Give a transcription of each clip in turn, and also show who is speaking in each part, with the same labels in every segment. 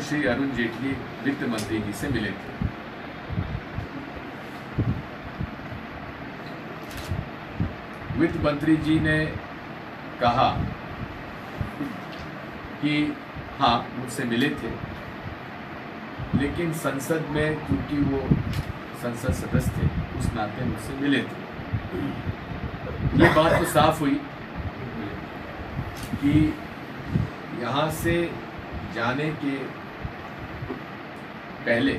Speaker 1: श्री अरुण जेटली वित्त मंत्री जी से मिले थे। वित्त मंत्री जी ने कहा कि हाँ मुझसे मिले थे, लेकिन संसद में क्योंकि वो संसद सदस्य थे उस नाते मुझसे मिले थे। ये बात तो साफ हुई कि यहाँ से जाने के पहले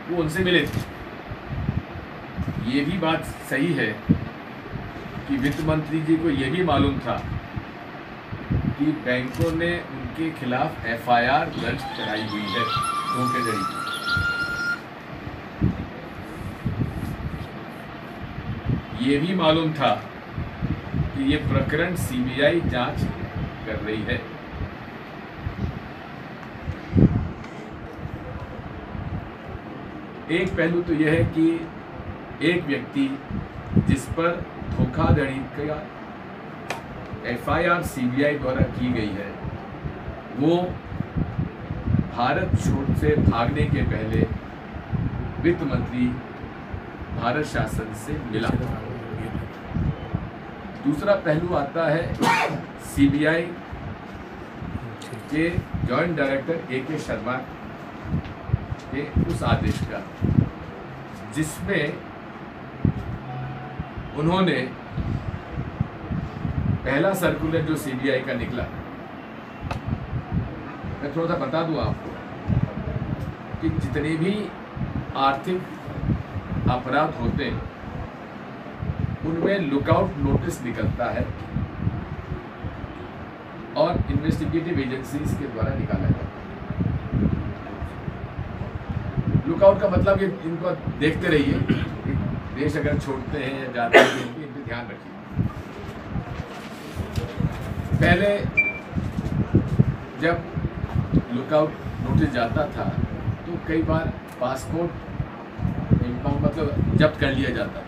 Speaker 1: वो उनसे मिले थे। ये भी बात सही है कि वित्त मंत्री जी को ये भी मालूम था कि बैंकों ने उनके खिलाफ FIR दर्ज कराई हुई है धोखाधड़ी की। ये भी मालूम था कि ये प्रकरण CBI जांच कर रही है। एक पहलू तो यह है कि एक व्यक्ति जिस पर धोखाधड़ी का FIR CBI द्वारा की गई है, वो भारत छोड़ से भागने के पहले वित्त मंत्री भारत शासन से मिला। दूसरा पहलू आता है CBI के जॉइंट डायरेक्टर AK शर्मा के उस आदेश का, जिसमें उन्होंने पहला सर्कुलर जो CBI का निकला, मैं थोड़ा सा बता दूं आपको कि जितने भी आर्थिक अपराध होते हैं उनमें लुकआउट नोटिस निकलता है और इन्वेस्टिगेटिव एजेंसीज के द्वारा निकाला जाता है। लुकआउट का मतलब ये इनको देखते रहिए, देश अगर छोड़ते हैं या जाते हैं इन पर ध्यान रखिए। पहले जब लुकआउट नोटिस जाता था तो कई बार पासपोर्ट मतलब जब्त कर लिया जाता था।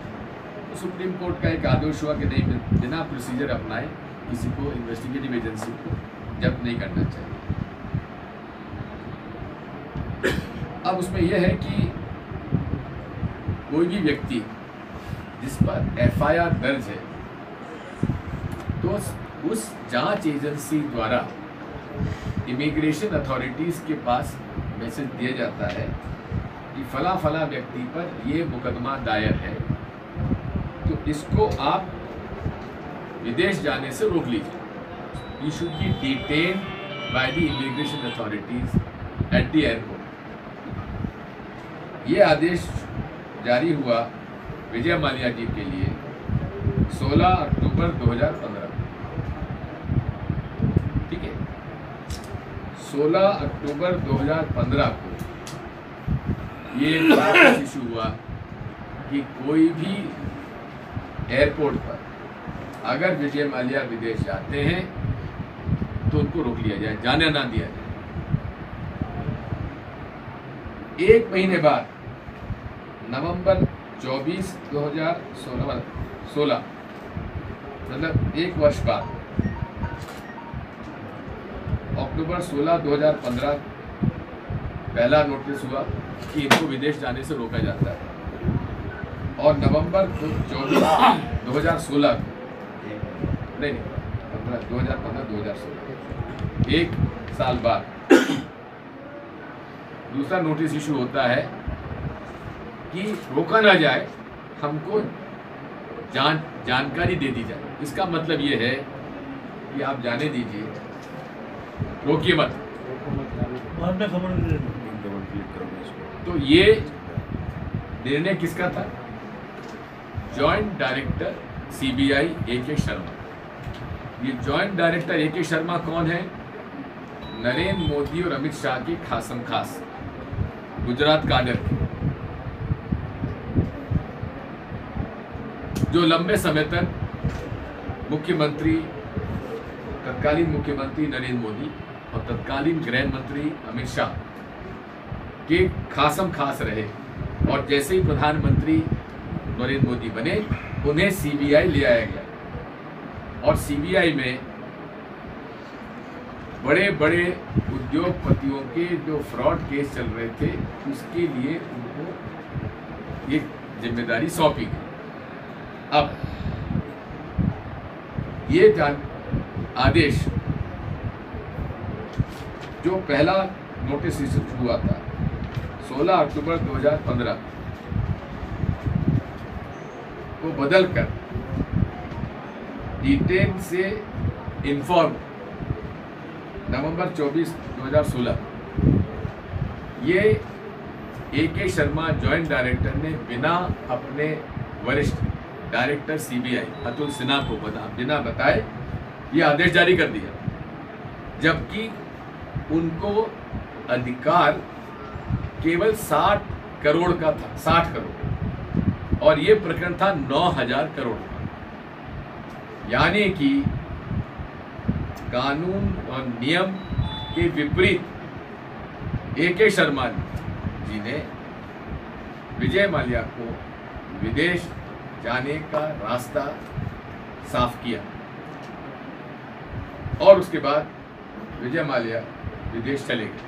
Speaker 1: तो सुप्रीम कोर्ट का एक आदेश हुआ कि नहीं, बिना प्रोसीजर अपनाए किसी को इन्वेस्टिगेटिव एजेंसी को जब्त नहीं करना चाहिए। अब उसमें यह है कि कोई भी व्यक्ति जिस पर FIR दर्ज है तो उस जांच एजेंसी द्वारा इमिग्रेशन अथॉरिटीज़ के पास मैसेज दिया जाता है कि फला फला व्यक्ति पर ये मुकदमा दायर है, तो इसको आप विदेश जाने से रोक लीजिए। You should be detained by the immigration authorities at the airport. ये आदेश जारी हुआ विजय माल्या जी के लिए 16 अक्टूबर 2015। ठीक है, 16 अक्टूबर 2015 को ये इशू हुआ कि कोई भी एयरपोर्ट पर अगर विजय माल्या विदेश जाते हैं तो उनको रोक लिया जाए, जाने ना दिया जाए। एक महीने बाद नवंबर 24, 2016 मतलब एक वर्ष बाद अक्टूबर 16, 2015 पहला नोटिस हुआ कि इनको विदेश जाने से रोका जाता है, और नवंबर 24, 2016 नहीं 2015-2016 एक साल बाद दूसरा नोटिस इशू होता है कि रोका ना जाए, हमको जानकारी दे दी जाए। इसका मतलब ये है कि आप जाने दीजिए, रोकिए मत। तो ये निर्णय किसका था? Joint director CBI AK Sharma. ये जॉइंट डायरेक्टर AK शर्मा कौन है? नरेंद्र मोदी और अमित शाह के खासम खास गुजरात काडर के, जो लंबे समय तक मुख्यमंत्री, तत्कालीन मुख्यमंत्री नरेंद्र मोदी और तत्कालीन गृह मंत्री अमित शाह के खासम खास रहे, और जैसे ही प्रधानमंत्री नरेंद्र मोदी बने उन्हें CBI ले आया गया, और CBI में बड़े बड़े उद्योगपतियों के जो फ्रॉड केस चल रहे थे उसके लिए उनको ये जिम्मेदारी सौंपी गई। अब ये आदेश जो पहला नोटिस इशू हुआ था 16 अक्टूबर 2015 को बदलकर डिटेन से इन्फॉर्म नवंबर 24, 2016 ये AK शर्मा जॉइंट डायरेक्टर ने बिना अपने वरिष्ठ डायरेक्टर CBI अतुल सिन्हा को बिना बताए ये आदेश जारी कर दिया, जबकि उनको अधिकार केवल 60 करोड़ का था, 60 करोड़, और ये प्रकरण था 9,000 करोड़ का। यानी कि कानून और नियम के विपरीत AK शर्मा जी ने विजय माल्या को विदेश जाने का रास्ता साफ किया और उसके बाद विजय माल्या विदेश चले गए।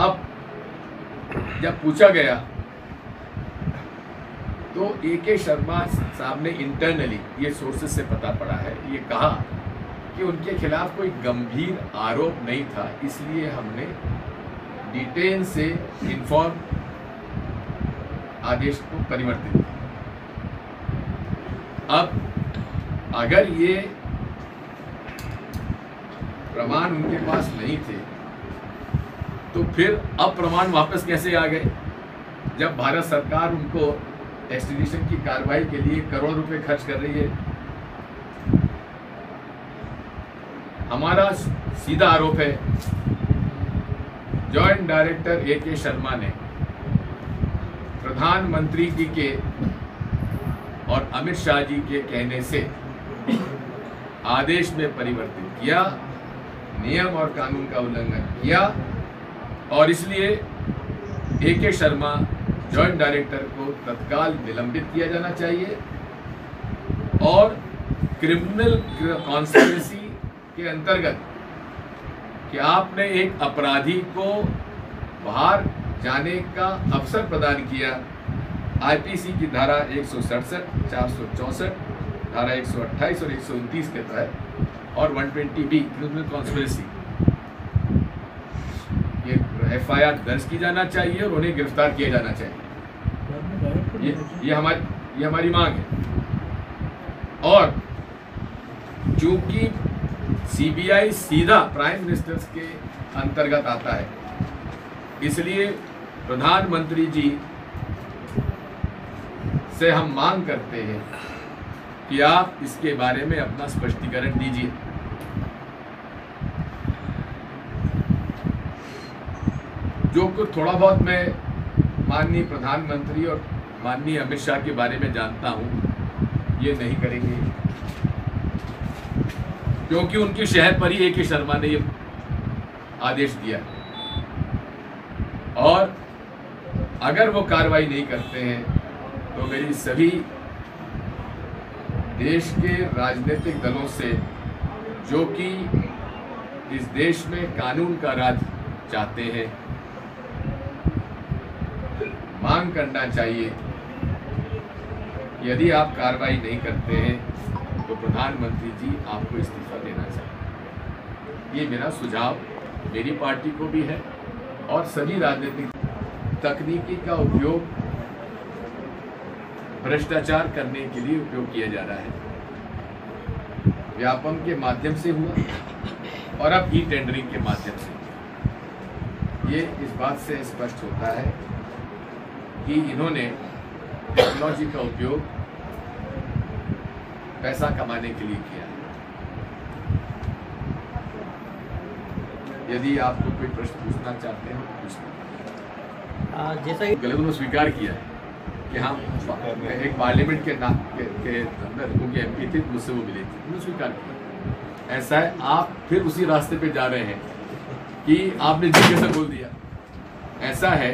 Speaker 1: अब जब पूछा गया तो AK शर्मा साहब ने इंटरनली, ये सोर्सेस से पता पड़ा है, ये कहा कि उनके खिलाफ कोई गंभीर आरोप नहीं था, इसलिए हमने डिटेन से इन्फॉर्म आदेश को परिवर्तित किया। अब अगर ये प्रमाण उनके पास नहीं थे तो फिर अब प्रमाण वापस कैसे आ गए, जब भारत सरकार उनको एक्सट्रीडिशन की कार्रवाई के लिए करोड़ रुपए खर्च कर रही है। हमारा सीधा आरोप है जॉइंट डायरेक्टर AK शर्मा ने प्रधानमंत्री जी के और अमित शाह जी के कहने से आदेश में परिवर्तित किया, नियम और कानून का उल्लंघन किया, और इसलिए AK शर्मा जॉइंट डायरेक्टर को तत्काल निलंबित किया जाना चाहिए और क्रिमिनल कॉन्स्पिरेसी के अंतर्गत कि आपने एक अपराधी को बाहर जाने का अवसर प्रदान किया, IPC की धारा 167, 464, धारा 128 और 129 के तहत और 120B क्रिमिनल कॉन्स्पिरेसी ये FIR दर्ज की जाना चाहिए और उन्हें गिरफ्तार किया जाना चाहिए। ये हमारी मांग है। और चूंकि CBI सीधा प्राइम मिनिस्टर के अंतर्गत आता है, इसलिए प्रधानमंत्री जी से हम मांग करते हैं कि आप इसके बारे में अपना स्पष्टीकरण दीजिए। जो कुछ थोड़ा बहुत मैं माननीय प्रधानमंत्री और माननीय अमित शाह के बारे में जानता हूं, ये नहीं करेंगे, क्योंकि उनकी शहर पर ही AK शर्मा ने ये आदेश दिया। और अगर वो कार्रवाई नहीं करते हैं तो मेरी सभी देश के राजनीतिक दलों से, जो कि इस देश में कानून का राज चाहते हैं, मांग करना चाहिए, यदि आप कार्रवाई नहीं करते हैं तो प्रधानमंत्री जी आपको इस्तीफा देना चाहिए। ये मेरा सुझाव मेरी पार्टी को भी है और सभी राजनीतिक तकनीकी का उपयोग भ्रष्टाचार करने के लिए उपयोग किया जा रहा है। व्यापम के माध्यम से हुआ और अब टेंडरिंग के माध्यम से। ये इस बात से स्पष्ट होता है कि इन्होंने टेक्नोलॉजी का उपयोग पैसा कमाने के लिए किया। यदि आपको कोई प्रश्न पूछना चाहते हैं तो पूछना। जैसा गलत उन्होंने स्वीकार किया है कि हम एक पार्लियामेंट के अंदर उनके MP थे, मुझसे वो मिले थे, उन्होंने स्वीकार किया। ऐसा है, आप फिर उसी रास्ते पे जा रहे हैं कि आपने जी कैसे बोल दिया। ऐसा है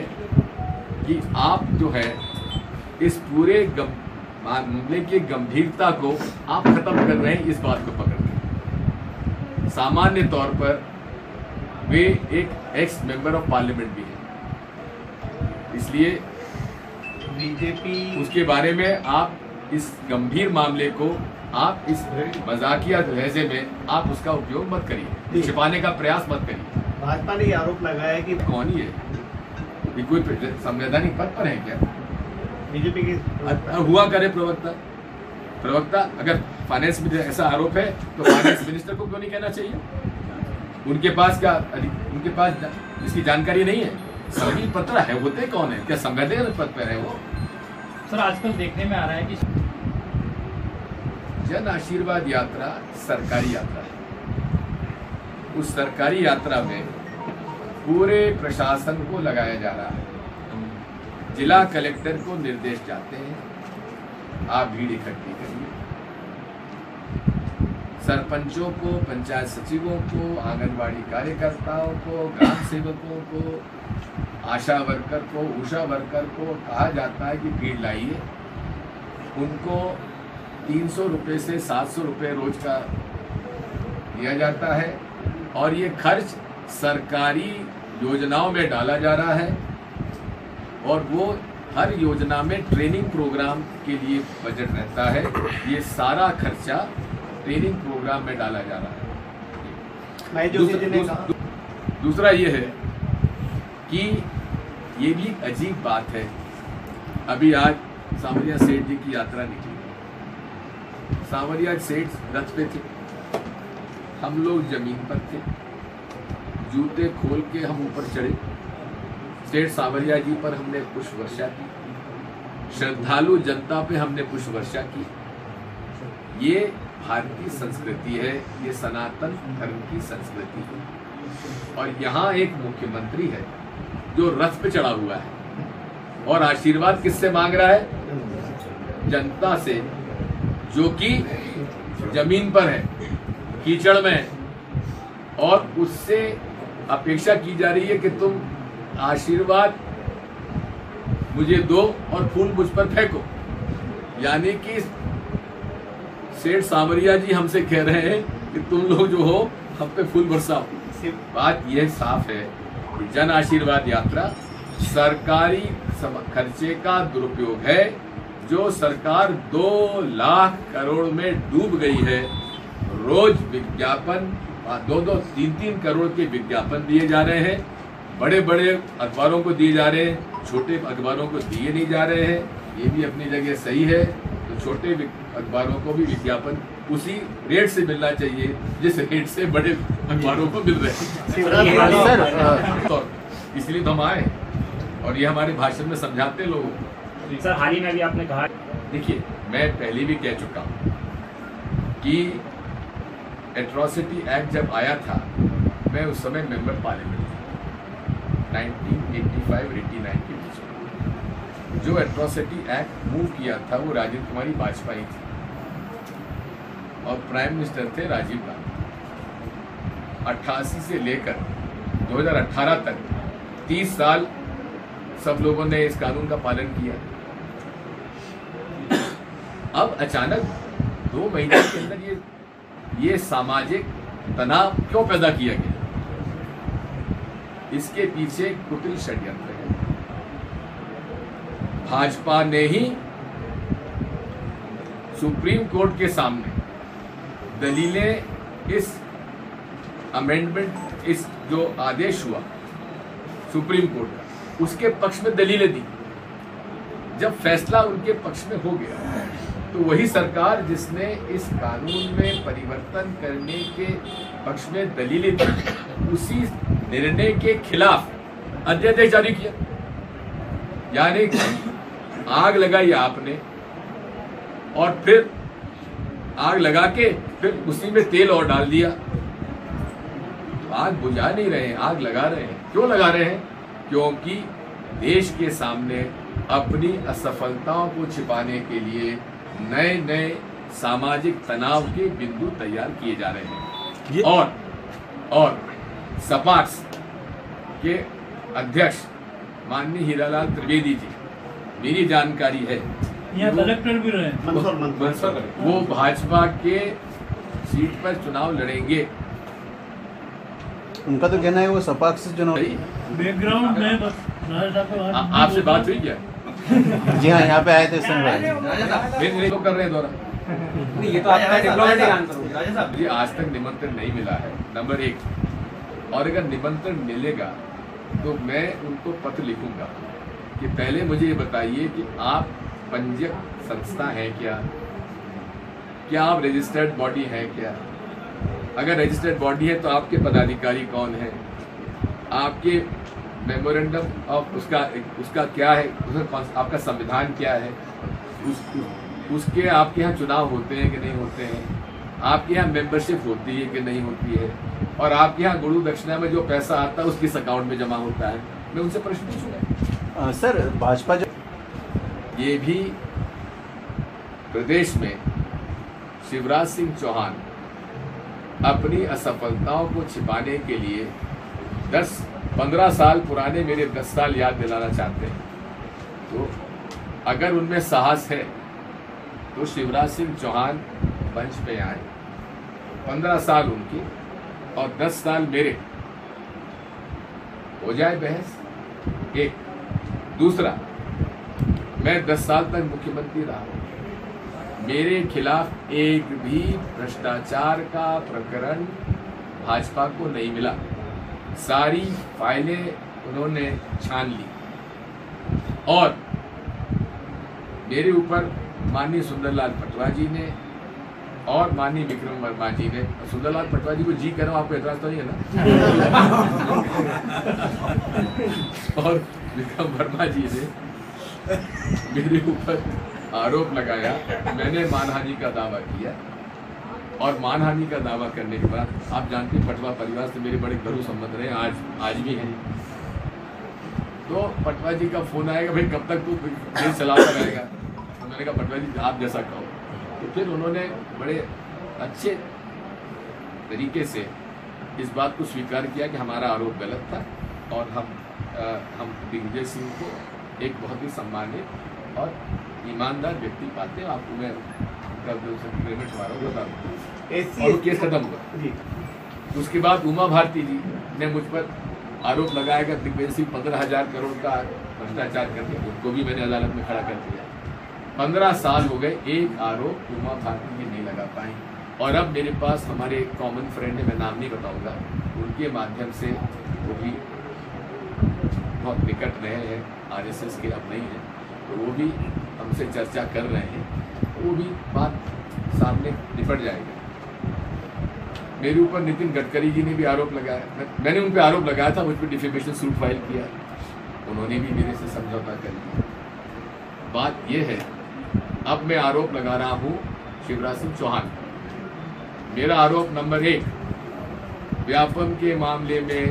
Speaker 1: कि आप जो है इस पूरे मामले की गंभीरता को आप खत्म कर रहे हैं, इस बात को पकड़ के। सामान्य तौर पर वे एक एक्स मेंबर ऑफ पार्लियामेंट भी हैं, इसलिए
Speaker 2: बीजेपी
Speaker 1: उसके बारे में आप इस गंभीर मामले को आप इस मजाकिया लहजे में आप उसका उपयोग मत करिए, छिपाने का प्रयास मत करिए।
Speaker 2: भाजपा ने ये आरोप लगाया कि
Speaker 1: कौन ही है ये, कोई संवैधानिक पद पर है क्या?
Speaker 2: बीजेपी के
Speaker 1: हुआ करे प्रवक्ता अगर फाइनेंस में ऐसा आरोप है तो फाइनेंस मिनिस्टर को क्यों नहीं कहना चाहिए? उनके पास इसकी जानकारी नहीं है। सभी पत्र है होते कौन है? क्या संवैधानिक पद पर है वो?
Speaker 3: सर आजकल देखने में आ रहा है कि
Speaker 1: जन आशीर्वाद यात्रा सरकारी यात्रा है। उस सरकारी यात्रा में पूरे प्रशासन को लगाया जा रहा है। जिला कलेक्टर को निर्देश जाते हैं, आप भीड़ इकट्ठी करिए। सरपंचों को, पंचायत सचिवों को, आंगनबाड़ी कार्यकर्ताओं को, ग्राम सेवकों को, आशा वर्कर को, उषा वर्कर को कहा जाता है कि भीड़ लाइए। उनको 300 रुपये से 700 रुपये रोज का दिया जाता है और ये खर्च सरकारी योजनाओं में डाला जा रहा है और वो हर योजना में ट्रेनिंग प्रोग्राम के लिए बजट रहता है। ये सारा खर्चा ट्रेनिंग प्रोग्राम में डाला जा रहा है। दूसरा ये है कि ये भी अजीब बात है। अभी आज सांवरिया सेठ जी की यात्रा निकली। सांवरिया सेठ रथ पे थे, हम लोग जमीन पर थे, जूते खोल के हम ऊपर चढ़े। सेठ सांवरिया जी पर हमने पुष्प वर्षा की, श्रद्धालु जनता पे हमने पुष्प वर्षा की। ये भारतीय संस्कृति है, ये सनातन धर्म की संस्कृति है। और यहाँ एक मुख्यमंत्री है जो रथ पे चढ़ा हुआ है और आशीर्वाद किससे मांग रहा है? जनता से, जो कि जमीन पर है, कीचड़ में है, और उससे अपेक्षा की जा रही है कि तुम आशीर्वाद मुझे दो और फूल मुझ पर फेंको। यानी कि सेठ सांवरिया जी हमसे कह रहे हैं कि तुम लोग जो हो हम पे फूल बरसाओ। बात यह साफ है कि जन आशीर्वाद यात्रा सरकारी खर्चे का दुरुपयोग है, जो सरकार 2 लाख करोड़ में डूब गई है। रोज विज्ञापन 2-2, 3-3 करोड़ के विज्ञापन दिए जा रहे हैं। बड़े बड़े अखबारों को दिए जा रहे हैं, छोटे अखबारों को दिए नहीं जा रहे हैं। ये भी अपनी जगह सही है। तो छोटे अखबारों को भी विज्ञापन उसी रेट से मिलना चाहिए जिस रेट से बड़े अखबारों को मिल रहे हैं। तो इसलिए तो हम आए और ये हमारे भाषण में समझाते लोगों को।
Speaker 3: सर हाल ही में भी आपने कहा,
Speaker 1: देखिए मैं पहले भी कह चुका हूँ कि एट्रॉसिटी एक्ट जब आया था, मैं उस समय मेंबर पार्लियामेंट था 1985-89 के बीच में। जो एट्रॉसिटी एक्ट मूव किया था वो राजीव कुमारी वाजपेयी थी और प्राइम मिनिस्टर थे राजीव गांधी। 88 से लेकर 2018 तक 30 साल सब लोगों ने इस कानून का पालन किया। अब अचानक 2 महीने के अंदर ये सामाजिक तनाव क्यों पैदा किया गया? इसके पीछे कुटिल षड्यंत्र है। भाजपा ने ही सुप्रीम कोर्ट के सामने दलीलें, इस अमेंडमेंट, इस जो आदेश हुआ सुप्रीम कोर्ट का, उसके पक्ष में दलीलें दी। जब फैसला उनके पक्ष में हो गया तो वही सरकार जिसने इस कानून में परिवर्तन करने के पक्ष में दलीलें दी, उसी निर्णय के खिलाफ अध्यादेश जारी किया। यानी कि आग लगाई आपने और फिर आग लगा के फिर उसी में तेल और डाल दिया। आग बुझा नहीं रहे हैं, आग लगा रहे हैं। क्यों लगा रहे हैं? क्योंकि देश के सामने अपनी असफलताओं को छिपाने के लिए नए नए सामाजिक तनाव के बिंदु तैयार किए जा रहे हैं। और सपाक्स के अध्यक्ष माननीय हीरालाल त्रिवेदी जी, मेरी जानकारी है
Speaker 3: यहाँ कलेक्टर भी रहे,
Speaker 1: वो भाजपा के सीट पर चुनाव लड़ेंगे
Speaker 4: उनका तो कहना है वो सपा से चुनाव।
Speaker 3: बैकग्राउंड में बस राजा साहब के बाद
Speaker 1: आपसे बात हुई क्या?
Speaker 4: जी हाँ, यहाँ पे आए थे इस समय।
Speaker 1: मेरे को कर रहे हैं दौरा।
Speaker 5: नहीं, ये तो आपका डिप्लोमेटिक आंसर हो गया।
Speaker 1: मुझे आज तक निमंत्रण नहीं मिला है, नंबर 1। और अगर निमंत्रण मिलेगा तो मैं उनको पत्र लिखूंगा कि पहले मुझे ये बताइए कि आप पंजीयक संस्था हैं क्या आप रजिस्टर्ड बॉडी हैं क्या? अगर रजिस्टर्ड बॉडी है तो आपके पदाधिकारी कौन हैं? आपके मेमोरेंडम ऑफ उसका क्या है, आपका संविधान क्या है, उसके आपके यहाँ चुनाव होते हैं कि नहीं होते हैं, आपके यहाँ मेंबरशिप होती है कि नहीं होती है, और आपके यहाँ गुरु दक्षिणा में जो पैसा आता है उसकिस अकाउंट में जमा होता है। मैं उनसे प्रश्न पूछूंगा।
Speaker 4: सर, भाजपा जो
Speaker 1: ये भी प्रदेश में शिवराज सिंह चौहान अपनी असफलताओं को छिपाने के लिए 10-15 साल पुराने मेरे 10 साल याद दिलाना चाहते हैं। तो अगर उनमें साहस है तो शिवराज सिंह चौहान मंच पे आए, 15 साल उनकी और 10 साल मेरे, हो जाए बहस। एक दूसरा, मैं 10 साल तक मुख्यमंत्री रहा, मेरे खिलाफ एक भी भ्रष्टाचार का प्रकरण भाजपा को नहीं मिला। सारी फाइलें उन्होंने छान ली और मेरे ऊपर माननीय सुंदरलाल पटवा जी ने और माननीय विक्रम वर्मा जी ने, सुंदरलाल पटवा जी को जी करो, आपको एतराज तो नहीं है ना? और विक्रम वर्मा जी ने मेरे ऊपर आरोप लगाया, मैंने मानहानि का दावा किया और मानहानि का दावा करने के बाद आप जानते हैं पटवा परिवार से मेरे बड़े घरेलू संबंध रहे, आज भी हैं। तो पटवा जी का फोन आएगा, भाई कब तक तू देश चलाता रहेगा? तो मैंने कहा पटवा जी आप जैसा कहो। तो फिर उन्होंने बड़े अच्छे तरीके से इस बात को स्वीकार किया कि हमारा आरोप गलत था और हम दिग्विजय सिंह को एक बहुत ही सम्मानित और ईमानदार व्यक्ति पाते हैं। आपको मैं एग्रीमेंट हमारा बता दूँ और वो केस खत्म हुआ। उसके बाद उमा भारती जी ने मुझ पर आरोप लगाया कि दिग्विजय सिंह 15,000 करोड़ का भ्रष्टाचार करते, उनको भी मैंने अदालत में खड़ा कर दिया। 15 साल हो गए, एक आरोप उमा भारती जी नहीं लगा पाई। और अब मेरे पास हमारे एक कॉमन फ्रेंड है, मैं नाम नहीं बताऊंगा, उनके माध्यम से वो भी बहुत निकट रहे हैं, आरएसएस के अब नहीं है, तो वो भी हमसे चर्चा कर रहे हैं, वो भी बात सामने निपट जाएगी। मेरे ऊपर नितिन गडकरी जी ने भी आरोप लगाया, मैंने उन पर आरोप लगाया था, मुझ पर डिफेमेशन सूट फाइल किया, उन्होंने भी मेरे से समझौता कर लिया। बात यह है, अब मैं आरोप लगा रहा हूँ शिवराज सिंह चौहान। मेरा आरोप नंबर 1, व्यापम के मामले में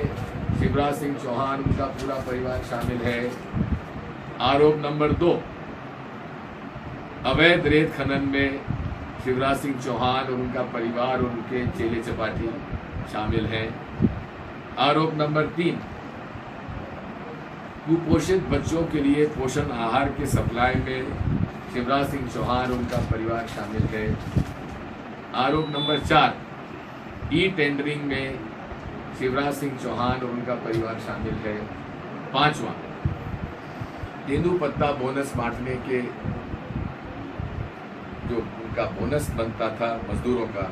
Speaker 1: शिवराज सिंह चौहान, उनका पूरा परिवार शामिल है। आरोप नंबर 2, अवैध रेत खनन में शिवराज सिंह चौहान और उनका परिवार और उनके चेले चपाटी शामिल हैं। आरोप नंबर 3, कुपोषित बच्चों के लिए पोषण आहार के सप्लाई में शिवराज सिंह चौहान और उनका परिवार शामिल है। आरोप नंबर 4, ई टेंडरिंग में शिवराज सिंह चौहान और उनका परिवार शामिल है। 5वां, तेंदुपत्ता बोनस बांटने के जो उनका बोनस बनता था मजदूरों का,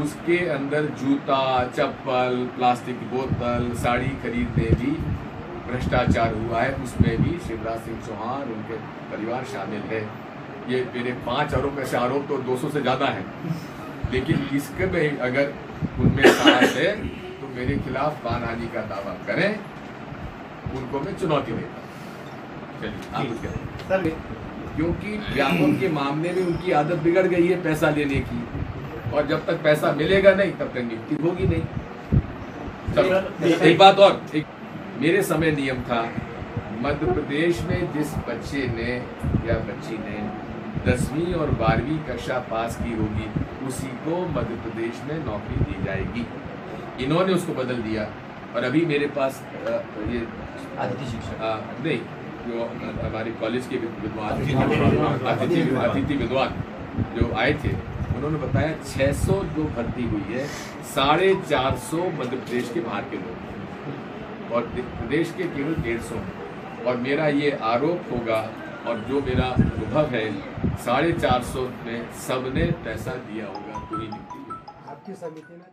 Speaker 1: उसके अंदर जूता, चप्पल, प्लास्टिक की बोतल, साड़ी खरीदने भी भ्रष्टाचार हुआ है, उसमें भी शिवराज सिंह चौहान उनके परिवार शामिल है। ये मेरे 5 आरोप, ऐसे आरोप तो 200 से ज़्यादा हैं, लेकिन इसके में अगर उनमें साहस है तो मेरे खिलाफ मानहानि का दावा करें, उनको मैं चुनौती देता हूँ। चलिए आप कुछ करें
Speaker 2: सर।
Speaker 1: क्योंकि व्यापम के मामले में उनकी आदत बिगड़ गई है पैसा लेने की, और जब तक पैसा मिलेगा नहीं तब तक नियुक्ति होगी नहीं। चलो एक बात और, मेरे समय नियम था, मध्य प्रदेश में जिस बच्चे ने या बच्ची ने 10वीं और 12वीं कक्षा पास की होगी उसी को मध्य प्रदेश में नौकरी दी जाएगी। इन्होंने उसको बदल दिया और अभी मेरे पास ये
Speaker 5: अतिथि शिक्षक
Speaker 1: नहीं, जो हमारे कॉलेज के विद्वान अतिथि विद्वान जो आए थे, उन्होंने बताया 600 जो भर्ती हुई है, 450 मध्य प्रदेश के बाहर के लोग हैं और प्रदेश के केवल 150। और मेरा ये आरोप होगा और जो मेरा अनुभव है, 450 में सबने पैसा दिया होगा तो ही निकली।
Speaker 6: आपकी समिति ने